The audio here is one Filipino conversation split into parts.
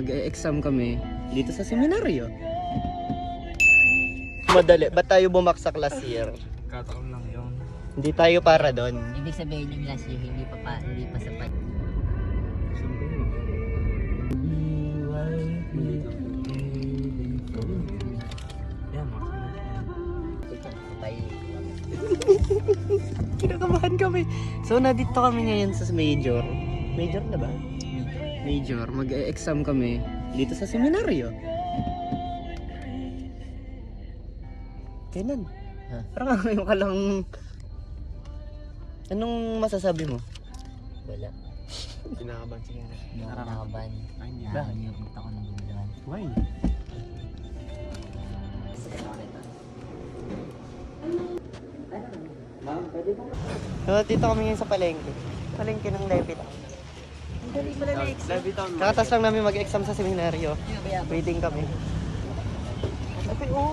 mag-exam kami dito sa seminaryo. Madali. Ba't tayo bumaksak last year? Kataon lang yun. Hindi tayo para doon. Ibig sabihin yung last year, hindi pa sapat. Kinakabahan kami. So, nandito kami ngayon sa major. Major na ba? Major. Mag-exam kami dito sa seminaryo. Kailan? Huh? Parang ngayon ka lang... Anong masasabi mo? Wala. Kinakabahan siya. Nakakaban. Nakakanyurot ako ng gumulahan. Why? So, dito kami ngayon sa palengke. Palengke ng Levittown. Ang dali pala na exam. Levittown. Kakatas lang namin mag-exam sa seminaryo. Waiting kami. Sabi, oh.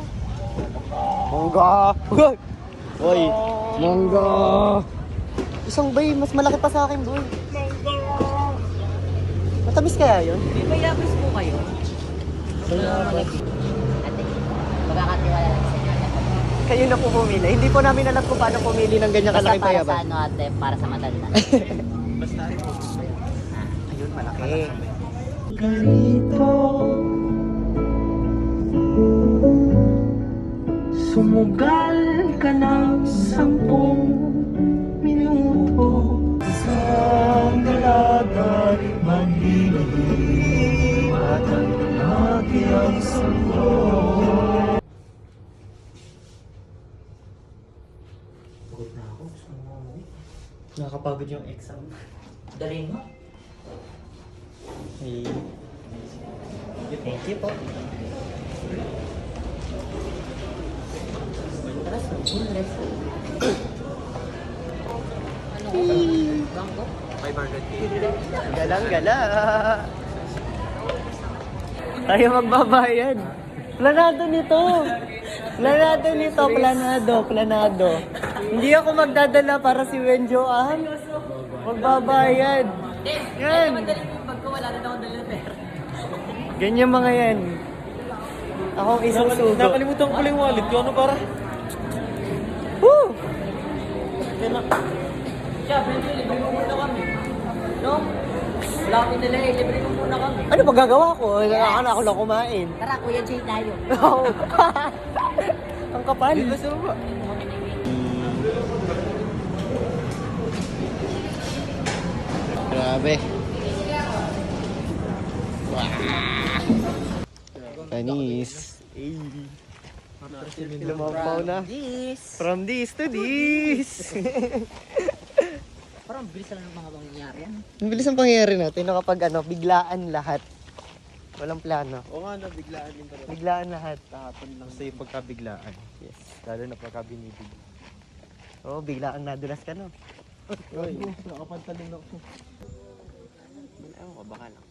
Mongga! Uy! Uy! Mongga! Isang bay, mas malaki pa sa akin, boy. Mongga! Matamis kaya yun? May bayabas po kayo? Ate, magkakatiwala lang sa inyo. Kayo na po pumili. Hindi po namin alam kung paano pumili ng ganyan Basta kalaking para sa bayabas. ano ate, para sa matanda. Basta rin po. Ayun, malaki. Ganito sumugal ka ng 10 minuto isang dalaga magiging at ang lagi ang sanggo. Pagod na ako, gusto mo umuwi. Nakakapagod yung exam. Dali mo. Hey. Thank you po. Bangko? 500k. Galang-gala. Tayo magbabayad. Planado nito. Planado nito. Planado. Hindi ako magdadala para si Wenjo magbabayad. Yan. Pagka wala rin ako dala pera. Ganyan mga yan. Akong isusugo. Nakalimutan ko pala yung wallet ko. Ano para? Woo! Siya, pwede, libre mo muna kami. No? Wala kami dala eh, libre mo muna kami. Ano magagawa ko? Nakakana ako lang kumain. Tara, Kuya Jay tayo. Oo. Ang kapal. Dito sa baba. Grabe. Wow. Panis. Lumampaw na. This. From this to this. Parang bilis lang ng mga pangyayari yan. Ang bilis ang pangyayari natin na kapag biglaan lahat. Walang plano. Oo nga, nabiglaan din talaga. Biglaan lahat. Kahapon lang sa yung pagkabiglaan. Yes. Lalo na pagkabinibig. Oo, biglaan nadulas ka, no? Uy, nakapantalon ako. Ewan ko, baka lang.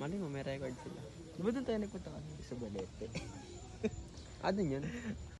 Mali mo, may record sila. Di ba doon tayo nagpunta kanina sa Balete? Dun yun?